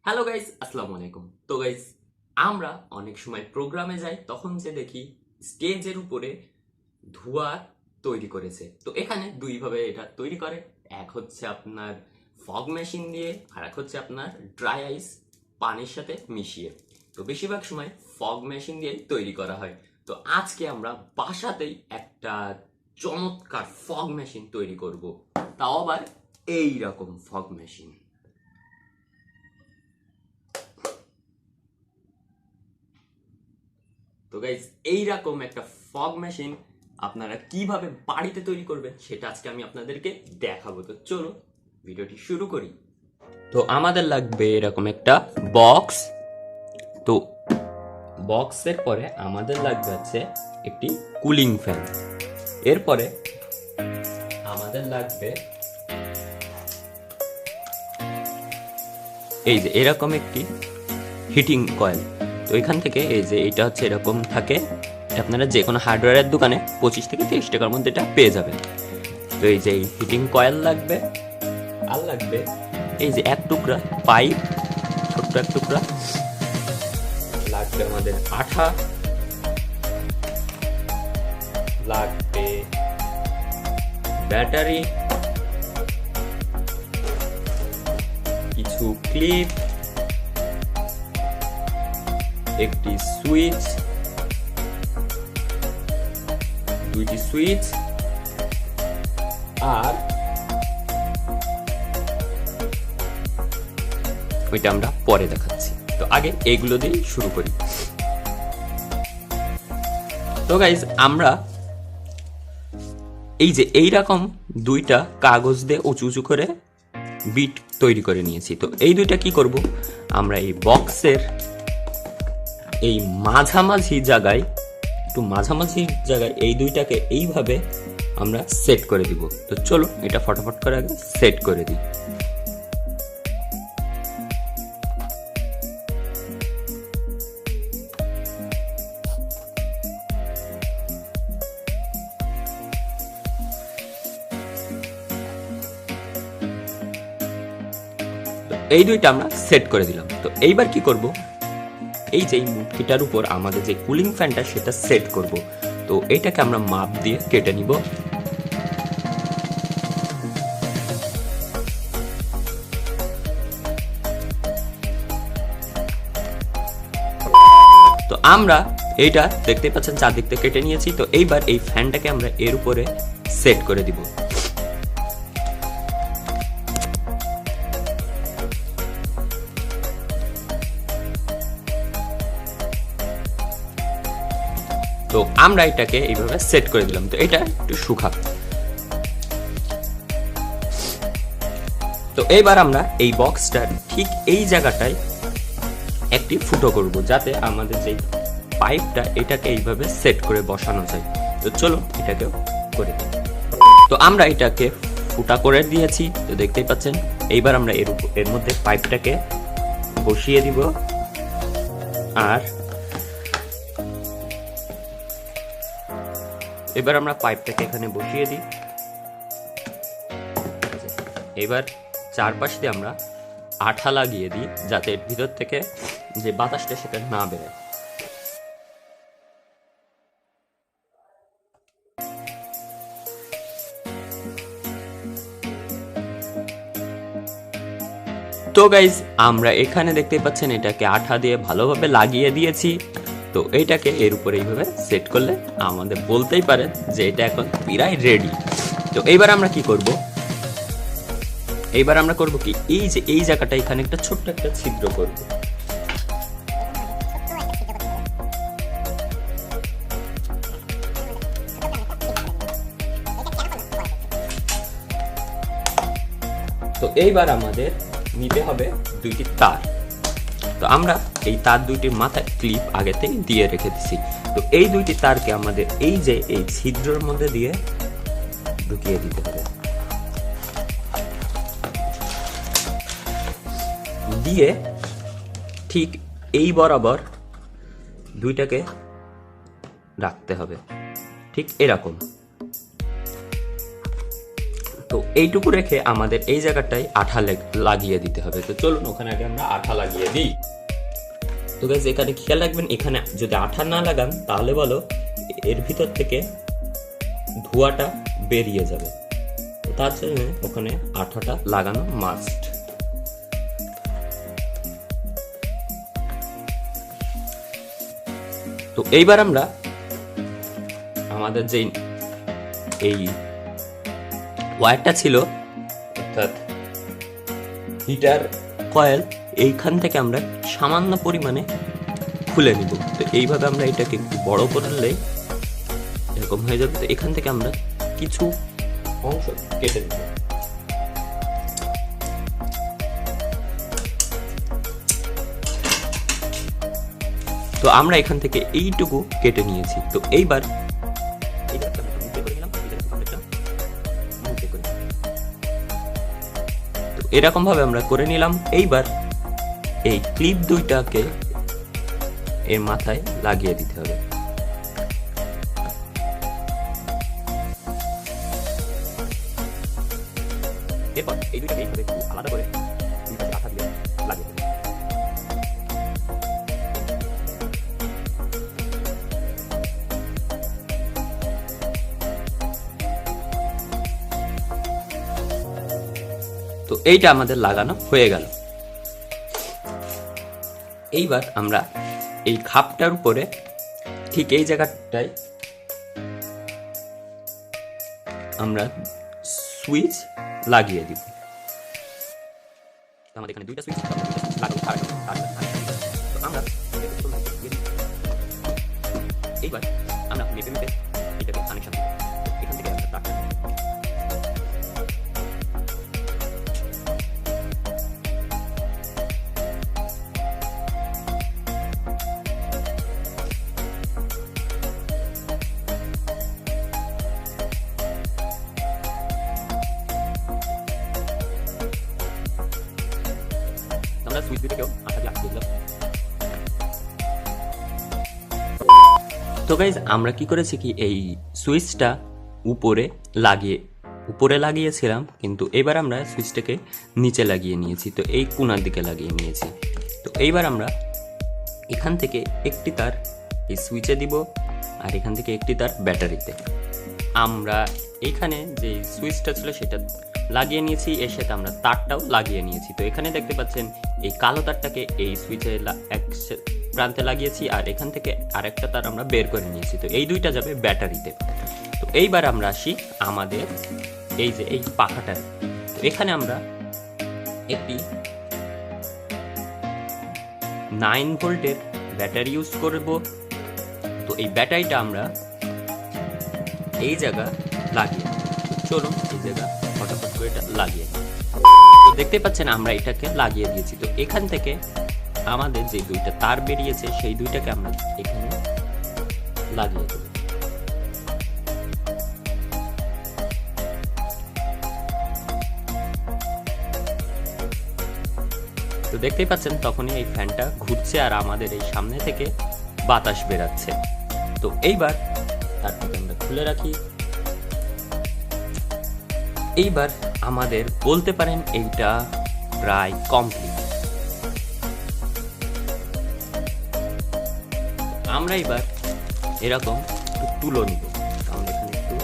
Hello guys, আসসালামু আলাইকুম। তো গাইস, আমরা অনেক সময় প্রোগ্রামে যাই, তখন যে দেখি স্টেজের উপরে ধোঁয়া তৈরি করেছে। তো এখানে দুইভাবে এটা তৈরি করে। এক হচ্ছে আপনার ফগ মেশিন দিয়ে, আর এক হচ্ছে আপনার ড্রাই আইস পানির সাথে মিশিয়ে। তো বেশিরভাগ সময় ফগ মেশিন দিয়ে তৈরি করা হয়। তো আজকে আমরা বাসাতেই একটা চমৎকার ফগ মেশিন তৈরি করব, তাও আবার এই রকম ফগ মেশিন। তো গাইজ, এইরকম একটা ফগ মেশিন আপনারা কিভাবে বাড়িতে তৈরি করবেন সেটা আজকে আমি আপনাদেরকে দেখাবো। তো চলো ভিডিওটি শুরু করি। তো আমাদের লাগবে এরকম একটা বক্স। তো বক্সের পরে আমাদের লাগবে হচ্ছে একটি কুলিং ফ্যান। এরপরে আমাদের লাগবে এই যে এরকম একটি হিটিং কয়েল। তো এখান থেকে এই যে এটা হচ্ছে এরকম থাকে, আপনারা যে কোনো হার্ডওয়্যারের দোকানে 25 থেকে 30 টাকার মধ্যে এটা পেয়ে যাবেন। তো এই যে হিটিং কয়েল লাগবে, আর লাগবে এই যে এক টুকরা পাইপ, ছোট্ট এক টুকরা লাগবে। আমাদের আঠা লাগবে, ব্যাটারি, কিছু ক্লিপ, একটি সুইচ, দুইটি সুইচ, আর ওইটা আমরা পরে দেখাচ্ছি। তো আগে এইগুলো দিয়ে শুরু করি। তো গাইজ, আমরা এই যে এইরকম দুইটা কাগজ দিয়ে উঁচু উঁচু করে বিট তৈরি করে নিয়েছি। তো এই দুইটা কি করব, আমরা এই বক্সের এই মাঝামাঝি জায়গায় এই দুইটাকে এইভাবে আমরা সেট করে দিব। তো চলো এটা ফটাফট করে আগে সেট করে দিই। এই দুইটা আমরা সেট করে দিলাম। তো এইবার কি করব, এই যে মুটকিটার উপর আমাদের যে কুলিং ফ্যানটা সেটা সেট করব। তো এইটাকে আমরা মাপ দিয়ে কেটে নিব। তো আমরা এইটা দেখতে পাচ্ছেন চারদিক থেকে কেটে নিয়েছি। তো এইবার এই ফ্যানটাকে আমরা এর উপরে সেট করে দিব। তো আমরা এটাকে এইভাবে সেট করে দিলাম। তো এটা একটু শুকাক। তো এইবার আমরা এই বক্সটার ঠিক এই জায়গাটায় একটি ফুটো করব, যাতে আমাদের যে পাইপটা এটাকে এইভাবে সেট করে বসানো যায়। তো চলো এটাকেও করে দিই। তো আমরা এটাকে ফুটা করে দিয়েছি, তো দেখতেই পাচ্ছেন। এইবার আমরা এর মধ্যে পাইপটাকে বসিয়ে দিব। আর এবার আমরা পাইপটাকে এখানে বসিয়ে দিই। এবার চারপাশ দিয়ে আমরা আঠা লাগিয়ে দিই, যাতে এর ভিতর থেকে যে বাতাসটা সেটা না বেরোয়। তো গাইজ, আমরা এখানে দেখতে পাচ্ছেন এটাকে আঠা দিয়ে ভালোভাবে লাগিয়ে দিয়েছি। তো এইটাকে এর উপরে এইভাবে সেট করলে আমাদের বলতেই পারেন যে এটা এখন প্রায় রেডি। তো এইবার আমরা কি করব, এইবার আমরা করব কি, এই যে এই জায়গাটা এখানে একটা ছোট্ট একটা ছিদ্র করব। তো এইবার আমাদের নিতে হবে দুইটি তার। তো আমরা এই তার দুইটির মাথায় ক্লিপ আগে থেকে দিয়ে রেখে দিছি। তো এই দুইটি তারকে আমাদের এই যে এই ছিদ্রের মধ্যে দিয়ে ঢুকিয়ে দিতে হবে। দিয়ে ঠিক এই বরাবর দুইটাকে রাখতে হবে, ঠিক এরকম। তো এইটুকু রেখে আমাদের এই জায়গাটায় আঠা লাগিয়ে দিতে হবে। তো চলুন ওখানে আগে আমরা আঠা লাগিয়ে দিই। তো গাইস এখানে খেয়াল রাখবেন, এখানে যদি আঠা না লাগান তাহলে বলো এর ভিতর থেকে ধোঁয়াটা বেরিয়ে যাবে। তার জন্য ওখানে আঠাটা লাগানো মাস্ট। তো এইবার আমরা আমাদের যে এই ওয়্যারটা ছিল অর্থাৎ হিটার কয়েল, এইখান থেকে আমরা সামান্য পরিমাণে খুলে নিব। তো এইভাবে আমরা এটাকে একটু বড় করলে এরকম হয়ে যাবে। তো এখান থেকে আমরা কিছু অংশ কেটে নেব। তো আমরা এখান থেকে এইটুকু কেটে নিয়েছি। তো এইবার এরকম ভাবে আমরা করে নিলাম। এইবার এই ক্লিপ দুইটাকে এর মাথায় লাগিয়ে দিতে হবে। এরপর এই দুইটাকে এইভাবে একটু আলাদা করে আঠা দিয়ে লাগিয়ে দেবে। তো এইটা আমাদের লাগানো হয়ে গেল। এইবার আমরা এই খাপটার উপরে ঠিক এই জায়গাটায় আমরা সুইচ লাগিয়ে দিব। আমাদের এখানে দুইটা সুইচ লাগাবো। তো আমরা এইবার আমরা মেপে মেপে এটাকে কানেকশন দিব। এখান থেকে আমরা তারটা সুইচ দিকেও আঠা দিয়ে আটকে দিলাম। তো গাইজ আমরা কি করেছি কি এই সুইচটা উপরে লাগিয়েছিলাম, কিন্তু এবার আমরা সুইচটাকে নিচে লাগিয়ে নিয়েছি। তো এই কোণার দিকে লাগিয়ে নিয়েছি। তো এইবার আমরা এখান থেকে একটি তার এই সুইচে দিব, আর এখান থেকে একটি তার ব্যাটারিতে। আমরা এখানে যে সুইচটা ছিল সেটা লাগিয়ে নিয়েছি, এর সাথে আমরা তারটাও লাগিয়ে নিয়েছি। তো এখানে দেখতে পাচ্ছেন এই কালো তারটাকে এই সুইচের এক প্রান্তে লাগিয়েছি, আর এখান থেকে আরেকটা তার আমরা বের করে নিয়েছি। তো এই দুইটা যাবে ব্যাটারিতে। তো এইবার আমরা আসি আমাদের এই যে এই পাখাটার। তো এখানে আমরা একটি 9 ভোল্টের ব্যাটারি ইউজ করব। তো এই ব্যাটারিটা আমরা এই জায়গা লাগিয়ে, চলুন এই জায়গা ফটাফট করে এটা লাগিয়ে। তো দেখতে পাচ্ছেন আমরা এটাকে লাগিয়ে দিয়েছি। তো এখান থেকে আমাদের যে দুইটা তার বেরিয়েছে সেই দুইটাকে আমরা এখানে লাগিয়ে দেব। তো দেখতেই পাচ্ছেন তখনই এই ফ্যানটা ঘুরছে আর আমাদের এই সামনে থেকে বাতাস বেরাচ্ছে। তো এইবার তারটাকে আমরা খুলে রাখি। এইবার আমাদের বলতে পারেন এইটা প্রায় কমপ্লিট। আমরা এবার এরকম একটু তুলো নিব। আমরা এখানে একটু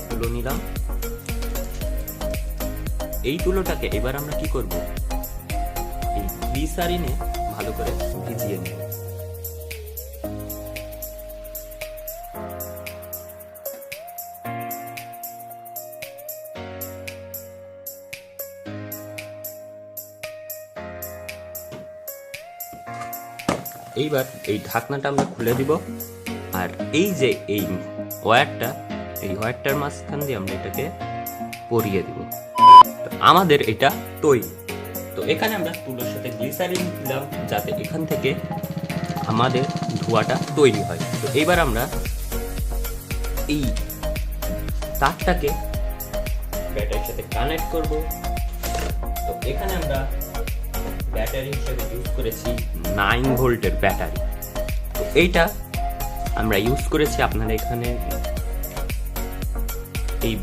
তুলো নিলাম। এই তুলোটাকে এবার আমরা কি করব, এই গ্লিসারিনে ভালো করে ভিজিয়ে নেব। এইবার এই ঢাকনাটা আমরা খুলে দিব, আর এই যে এই ওয়্যারটার মাঝখান দিয়ে আমরা এটাকে পরিয়ে দিব। তো আমাদের এটা তৈরি। তো এখানে আমরা তুলোর সাথে গ্লিসারিন দিলাম যাতে এখান থেকে আমাদের ধোঁয়াটা তৈরি হয়। তো এইবার আমরা এই তারটাকে ব্যাটারির সাথে কানেক্ট করব। তো এখানে আমরা ব্যাটারি হিসেবে ইউজ করেছি 9 ভোল্টের ব্যাটারি। তো এইটা আমরা ইউজ করেছি। আপনারা এখানে এই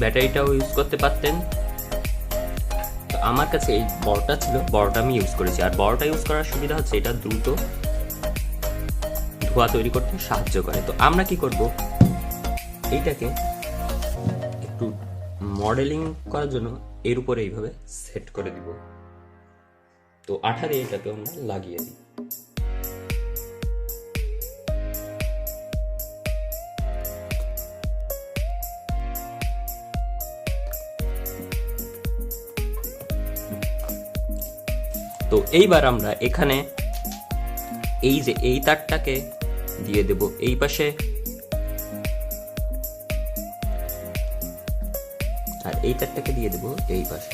ব্যাটারিটাও ইউজ করতে পারতেন। তো আমার কাছে এই বড়টা ছিল, বড়টা আমি ইউজ করেছি। আর বড়টা ইউজ করার সুবিধা হচ্ছে এটা দ্রুত ধোঁয়া তৈরি করতে সাহায্য করে। তো আমরা কি করব, এইটাকে একটু মডেলিং করার জন্য এর উপরে এইভাবে সেট করে দিব। তো আঠা দিয়ে এটাকে আমরা লাগিয়ে দিই। তো এইবার আমরা এখানে এই যে এই তারটাকে দিয়ে দেব এই পাশে, আর এই তারটাকে দিয়ে দেব এই পাশে।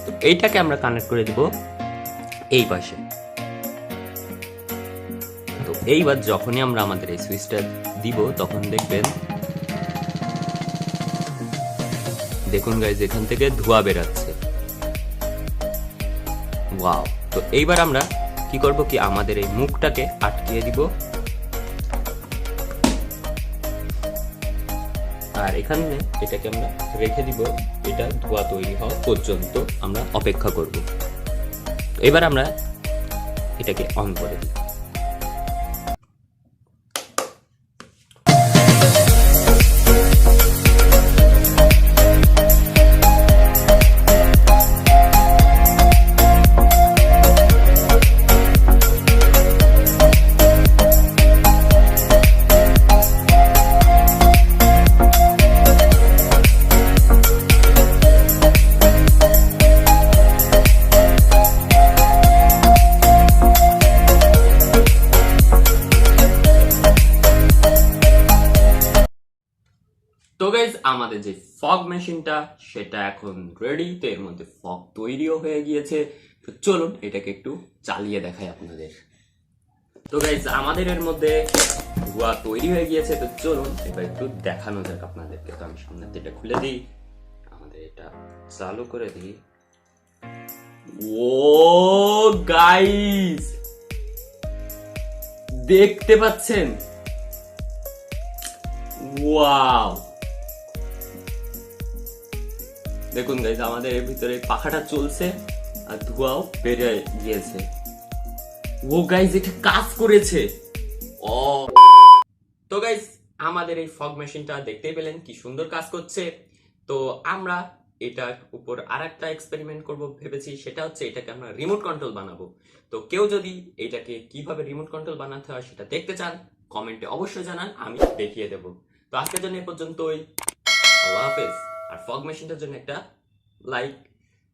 তো এইটাকে আমরা কানেক্ট করে দিব এই পাশে। তো এইবার যখনই আমরা আমাদের এই সুইচটা দিব তখন দেখুন গাইজ এখান থেকে ধোঁয়া বেরাচ্ছে। ওয়াও। তো এইবার আমরা কি করব কি আমাদের এই মুখটাকে আটকিয়ে দিব, আর এখানে এটাকে আমরা রেখে দিব। এটা ধোঁয়া তৈরি হওয়া পর্যন্ত আমরা অপেক্ষা করব। এবার আমরা এটাকে অন করে দিই। তো গাইজ আমাদের যে ফগ মেশিনটা সেটা এখন রেডি। তো এর মধ্যে ফগ তৈরিও হয়ে গিয়েছে। তো চলুন এটাকে একটু চালিয়ে দেখাই আপনাদের। তো গাইজ আমাদের এর মধ্যে ধোঁয়া তৈরি হয়ে গিয়েছে। তো চলুন এবার একটু দেখানো যাক আপনাদেরকে। তো আমি সামনে এটা খুলে দিই, আমাদের এটা চালু করে দিই। ও গাইজ দেখতে পাচ্ছেন, ওয়াও। দেখুন গাইজ আমাদের এর ভিতরে পাখাটা চলছে আর ধোঁয়াও বেরিয়ে গিয়েছে। ও গাইজ এটা কাজ করেছে। ও তো গাইজ আমাদের এই ফগ মেশিনটা দেখতেই পেলেন কি সুন্দর কাজ করছে। তো আমরা এটার উপর আরেকটা এক্সপেরিমেন্ট করব ভেবেছি, সেটা হচ্ছে এটাকে আমরা রিমোট কন্ট্রোল বানাবো। তো কেউ যদি এটাকে কিভাবে রিমোট কন্ট্রোল বানাতে হয় সেটা দেখতে চান কমেন্টে অবশ্যই জানান, আমি দেখিয়ে দেব। তো আজকের জন্য এ পর্যন্তই। আল্লাহ হাফেজ। আর ফগ মেশিনটার জন্য একটা লাইক